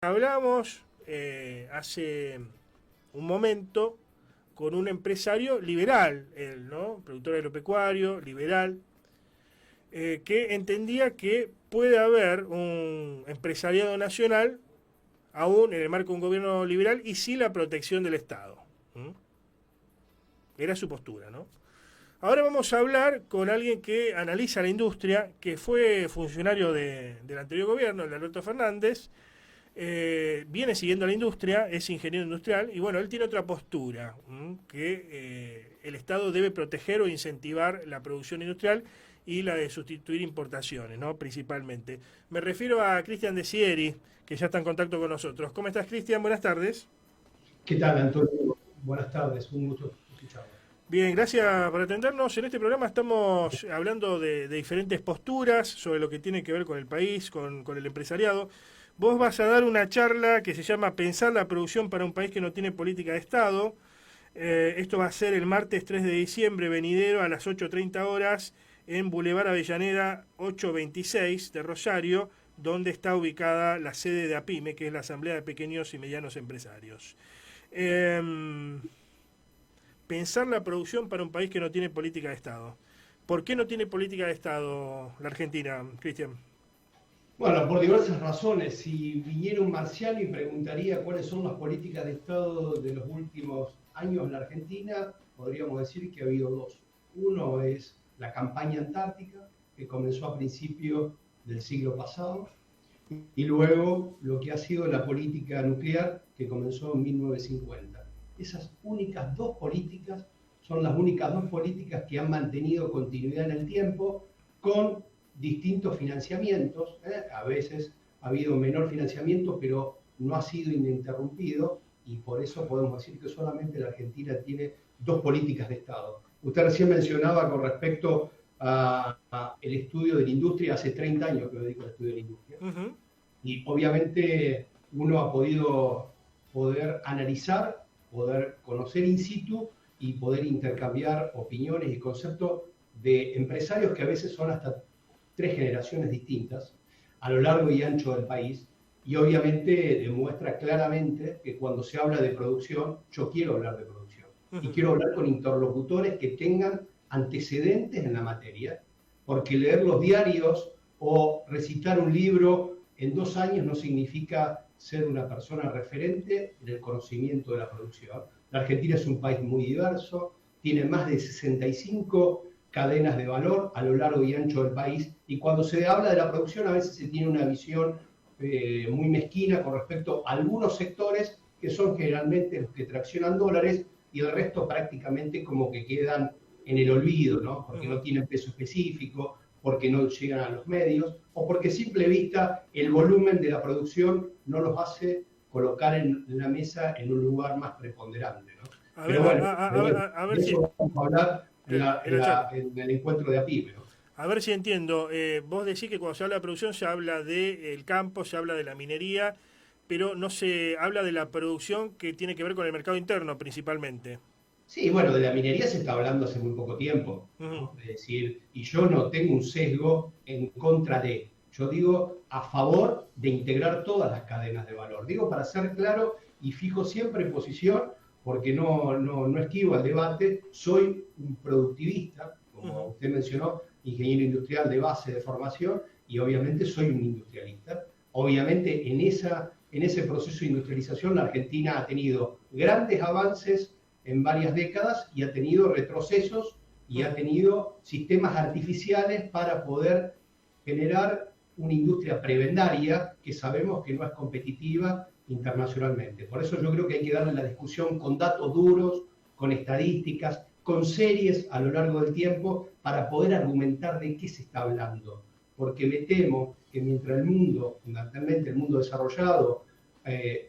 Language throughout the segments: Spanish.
Hablamos hace un momento con un empresario liberal, él, ¿no? Productor agropecuario, liberal, que entendía que puede haber un empresariado nacional aún en el marco de un gobierno liberal y sin la protección del Estado. ¿Mm? Era su postura, ¿no? Ahora vamos a hablar con alguien que analiza la industria, que fue funcionario del anterior gobierno, el de Alberto Fernández, viene siguiendo la industria, es ingeniero industrial, y bueno, él tiene otra postura, que el Estado debe proteger o incentivar la producción industrial y la de sustituir importaciones, ¿no? Principalmente. Me refiero a Cristian Desieri, que ya está en contacto con nosotros. ¿Cómo estás, Cristian? Buenas tardes. ¿Qué tal, Antonio? Buenas tardes, un gusto escucharlo. Bien, gracias por atendernos. En este programa estamos hablando de diferentes posturas sobre lo que tiene que ver con el país, con el empresariado. Vos vas a dar una charla que se llama Pensar la producción para un país que no tiene política de Estado. Esto va a ser el martes 3 de diciembre venidero a las 8:30 horas en Boulevard Avellaneda 826 de Rosario, donde está ubicada la sede de APIME, que es la Asamblea de Pequeños y Medianos Empresarios. Pensar la producción para un país que no tiene política de Estado. ¿Por qué no tiene política de Estado la Argentina, Cristian? Bueno, por diversas razones. Si viniera un marciano y preguntaría cuáles son las políticas de Estado de los últimos años en la Argentina, podríamos decir que ha habido dos. Uno es la campaña antártica, que comenzó a principios del siglo pasado, y luego lo que ha sido la política nuclear, que comenzó en 1950. Esas únicas dos políticas son las únicas dos políticas que han mantenido continuidad en el tiempo con distintos financiamientos. A veces ha habido menor financiamiento, pero no ha sido ininterrumpido y por eso podemos decir que solamente la Argentina tiene dos políticas de Estado. Usted recién mencionaba con respecto a el estudio de la industria, hace 30 años que me dedico al estudio de la industria. Y obviamente uno ha poder analizar, poder conocer in situ y poder intercambiar opiniones y conceptos de empresarios que a veces son hasta 3 generaciones distintas a lo largo y ancho del país, y obviamente demuestra claramente que cuando se habla de producción, yo quiero hablar de producción y quiero hablar con interlocutores que tengan antecedentes en la materia, porque leer los diarios o recitar un libro en 2 años no significa ser una persona referente en el conocimiento de la producción. La Argentina es un país muy diverso, tiene más de 65 cadenas de valor a lo largo y ancho del país, y cuando se habla de la producción a veces se tiene una visión muy mezquina con respecto a algunos sectores que son generalmente los que traccionan dólares y el resto prácticamente como que quedan en el olvido, ¿no? Porque no tienen peso específico, porque no llegan a los medios o porque a simple vista el volumen de la producción no los hace colocar en la mesa en un lugar más preponderante, ¿no? Pero bueno, a ver de si eso vamos a hablar en el encuentro de APIME, ¿no? a ver si entiendo. Vos decís que cuando se habla de producción se habla del campo, se habla de la minería, pero no se habla de la producción que tiene que ver con el mercado interno principalmente. Sí, bueno, de la minería se está hablando hace muy poco tiempo, ¿no? Es decir, y yo no tengo un sesgo en contra de, yo digo a favor de integrar todas las cadenas de valor. Digo para ser claro y fijo siempre en posición, porque no esquivo al debate, soy un productivista, como usted mencionó, ingeniero industrial de base de formación, y obviamente soy un industrialista. Obviamente en ese proceso de industrialización la Argentina ha tenido grandes avances en varias décadas y ha tenido retrocesos y ha tenido sistemas artificiales para poder generar una industria prebendaria que sabemos que no es competitiva internacionalmente. Por eso yo creo que hay que darle la discusión con datos duros, con estadísticas, con series a lo largo del tiempo para poder argumentar de qué se está hablando. Porque me temo que mientras el mundo, fundamentalmente el mundo desarrollado,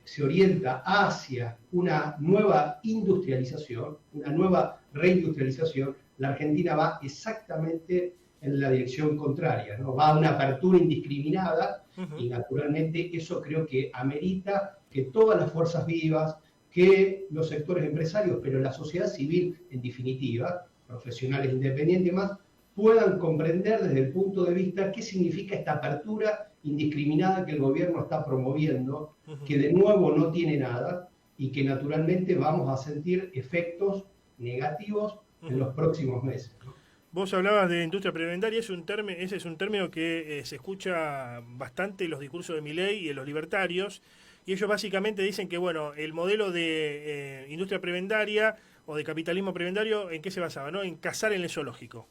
se orienta hacia una nueva industrialización, una nueva reindustrialización, la Argentina va exactamente en la dirección contraria, ¿no? Va a una apertura indiscriminada y naturalmente eso creo que amerita que todas las fuerzas vivas, que los sectores empresarios, pero la sociedad civil en definitiva, profesionales independientes más, puedan comprender desde el punto de vista qué significa esta apertura indiscriminada que el gobierno está promoviendo, que de nuevo no tiene nada y que naturalmente vamos a sentir efectos negativos en los próximos meses, ¿no? Vos hablabas de industria prebendaria, ese es un término que se escucha bastante en los discursos de Milei y en los libertarios, y ellos básicamente dicen que, bueno, el modelo de industria prebendaria o de capitalismo prebendario, ¿en qué se basaba? ¿No? En cazar en el zoológico,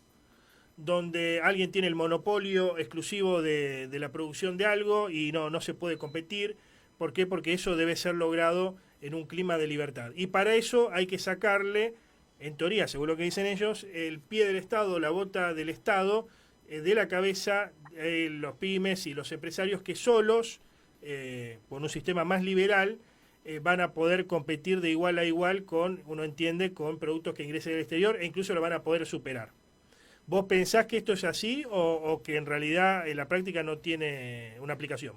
donde alguien tiene el monopolio exclusivo de la producción de algo y no se puede competir. ¿Por qué? Porque eso debe ser logrado en un clima de libertad. Y para eso hay que sacarle, en teoría, según lo que dicen ellos, el pie del Estado, la bota del Estado, de la cabeza los pymes y los empresarios que solos, con un sistema más liberal, van a poder competir de igual a igual uno entiende, con productos que ingresen del exterior e incluso lo van a poder superar. ¿Vos pensás que esto es así o que en realidad en la práctica no tiene una aplicación?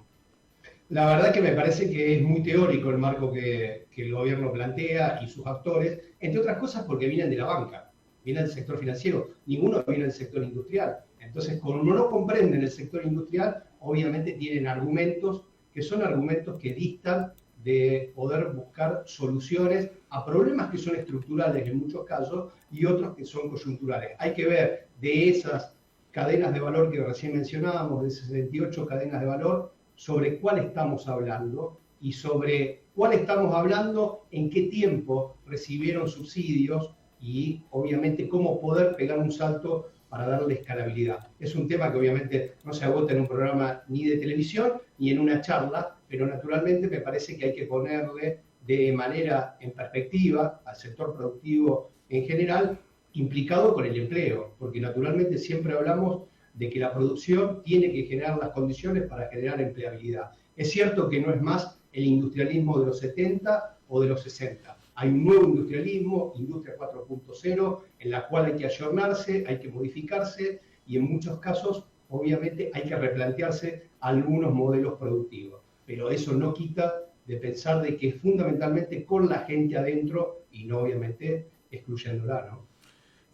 La verdad que me parece que es muy teórico el marco que el gobierno plantea y sus actores, entre otras cosas porque vienen de la banca, vienen del sector financiero, ninguno viene del sector industrial. Entonces, como no comprenden el sector industrial, obviamente tienen argumentos que son argumentos que distan de poder buscar soluciones a problemas que son estructurales en muchos casos y otros que son coyunturales. Hay que ver de esas cadenas de valor que recién mencionábamos, de 68 cadenas de valor, sobre cuál estamos hablando y sobre cuál estamos hablando, en qué tiempo recibieron subsidios y obviamente cómo poder pegar un salto para darle escalabilidad. Es un tema que obviamente no se agota en un programa ni de televisión ni en una charla, pero naturalmente me parece que hay que ponerle de manera en perspectiva al sector productivo en general, implicado con el empleo, porque naturalmente siempre hablamos de que la producción tiene que generar las condiciones para generar empleabilidad. Es cierto que no es más el industrialismo de los 70 o de los 60. Hay un nuevo industrialismo, Industria 4.0, en la cual hay que ayornarse, hay que modificarse y en muchos casos, obviamente, hay que replantearse algunos modelos productivos. Pero eso no quita de pensar de que es fundamentalmente con la gente adentro y no, obviamente, excluyéndola, ¿no?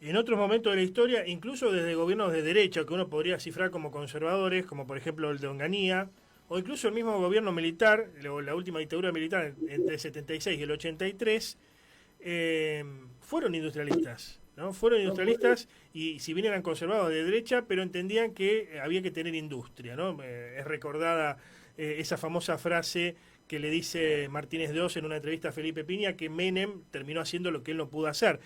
En otros momentos de la historia, incluso desde gobiernos de derecha, que uno podría cifrar como conservadores, como por ejemplo el de Onganía, o incluso el mismo gobierno militar, la última dictadura militar entre el 76 y el 83, fueron industrialistas, ¿no? Fueron industrialistas y si bien eran conservados de derecha, pero entendían que había que tener industria, ¿no? Es recordada esa famosa frase que le dice Martínez de Oz en una entrevista a Felipe Piña, que Menem terminó haciendo lo que él no pudo hacer,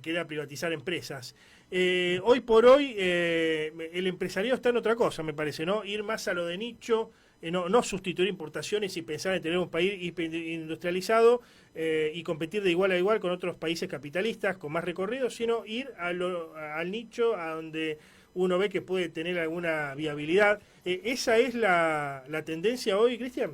que era privatizar empresas. Hoy por hoy el empresariado está en otra cosa, me parece, ¿no? Ir más a lo de nicho, no sustituir importaciones y pensar en tener un país industrializado y competir de igual a igual con otros países capitalistas con más recorrido, sino ir al nicho a donde uno ve que puede tener alguna viabilidad. ¿Esa es la tendencia hoy, Cristian?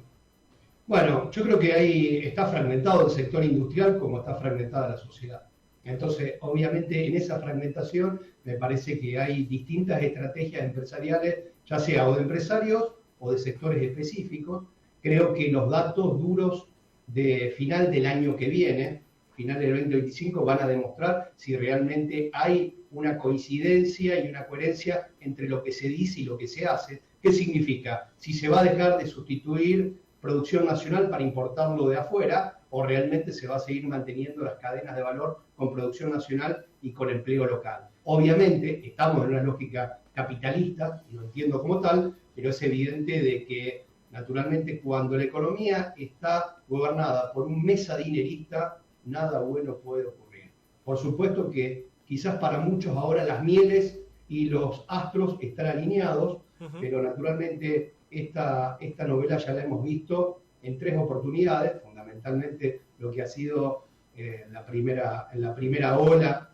Bueno, yo creo que ahí está fragmentado el sector industrial como está fragmentada la sociedad. Entonces, obviamente, en esa fragmentación me parece que hay distintas estrategias empresariales, ya sea o de empresarios o de sectores específicos. Creo que los datos duros de final del año que viene, final del 2025, van a demostrar si realmente hay una coincidencia y una coherencia entre lo que se dice y lo que se hace. ¿Qué significa? Si se va a dejar de sustituir producción nacional para importarlo de afuera, o realmente se va a seguir manteniendo las cadenas de valor con producción nacional y con empleo local. Obviamente estamos en una lógica capitalista, y lo entiendo como tal, pero es evidente de que naturalmente cuando la economía está gobernada por un mesadinerista, nada bueno puede ocurrir. Por supuesto que quizás para muchos ahora las mieles y los astros están alineados, pero naturalmente esta novela ya la hemos visto en 3 oportunidades, fundamentalmente lo que ha sido en la primera ola,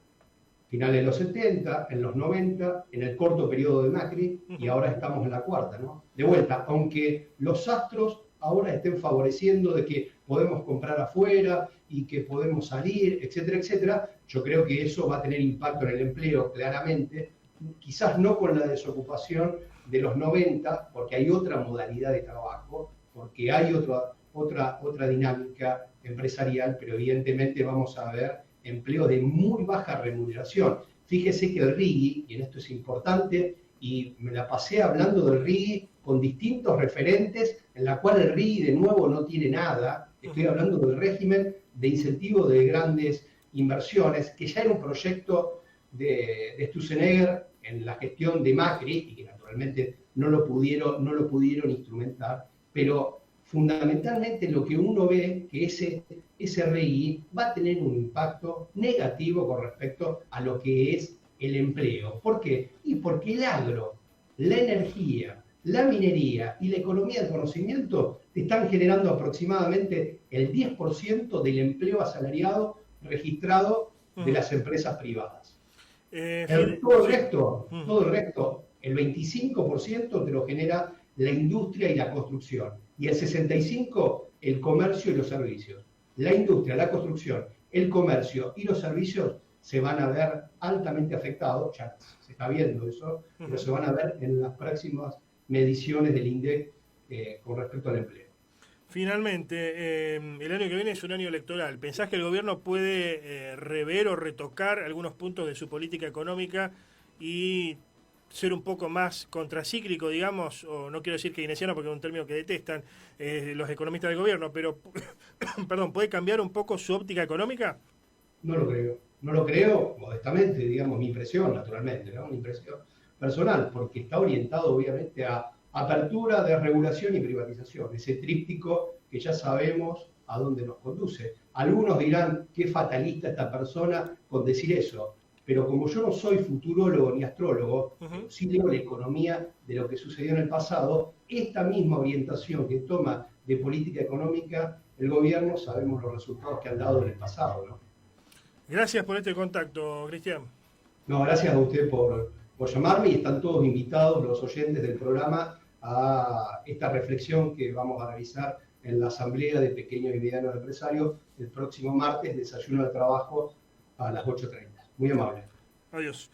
finales de los 70, en los 90, en el corto periodo de Macri, y ahora estamos en la cuarta, ¿no? De vuelta, aunque los astros ahora estén favoreciendo de que podemos comprar afuera y que podemos salir, etcétera, etcétera, yo creo que eso va a tener impacto en el empleo claramente, quizás no con la desocupación de los 90, porque hay otra modalidad de trabajo, porque hay otra dinámica empresarial, pero evidentemente vamos a ver empleos de muy baja remuneración. Fíjese que el RIGI, y en esto es importante, y me la pasé hablando del RIGI con distintos referentes, en la cual el RIGI de nuevo no tiene nada. Estoy hablando del régimen de incentivo de grandes inversiones, que ya era un proyecto de Sturzenegger en la gestión de Macri, y que naturalmente no lo pudieron instrumentar, pero fundamentalmente lo que uno ve que ese RI va a tener un impacto negativo con respecto a lo que es el empleo. ¿Por qué? Y porque el agro, la energía, la minería y la economía del conocimiento están generando aproximadamente el 10% del empleo asalariado registrado de las empresas privadas. Todo el resto, el 25% te lo genera la industria y la construcción, y el 65% el comercio y los servicios. La industria, la construcción, el comercio y los servicios se van a ver altamente afectados, ya se está viendo eso, pero se van a ver en las próximas mediciones del INDEC con respecto al empleo. Finalmente, el año que viene es un año electoral. ¿Pensás que el gobierno puede rever o retocar algunos puntos de su política económica y ser un poco más contracíclico, digamos? O no quiero decir keynesiano porque es un término que detestan los economistas del gobierno, pero perdón, ¿puede cambiar un poco su óptica económica? No lo creo. No lo creo, modestamente, digamos, mi impresión, naturalmente, ¿no? Una impresión personal, porque está orientado obviamente a apertura, desregulación y privatización, ese tríptico que ya sabemos a dónde nos conduce. Algunos dirán, qué fatalista esta persona con decir eso, pero como yo no soy futurólogo ni astrólogo, sí leo la economía de lo que sucedió en el pasado, esta misma orientación que toma de política económica el gobierno, sabemos los resultados que han dado en el pasado, ¿no? Gracias por este contacto, Cristian. No, gracias a usted por llamarme, y están todos invitados los oyentes del programa a esta reflexión que vamos a realizar en la Asamblea de Pequeños y Medianos Empresarios el próximo martes, desayuno de trabajo a las 8:30. Muy amable. Adiós.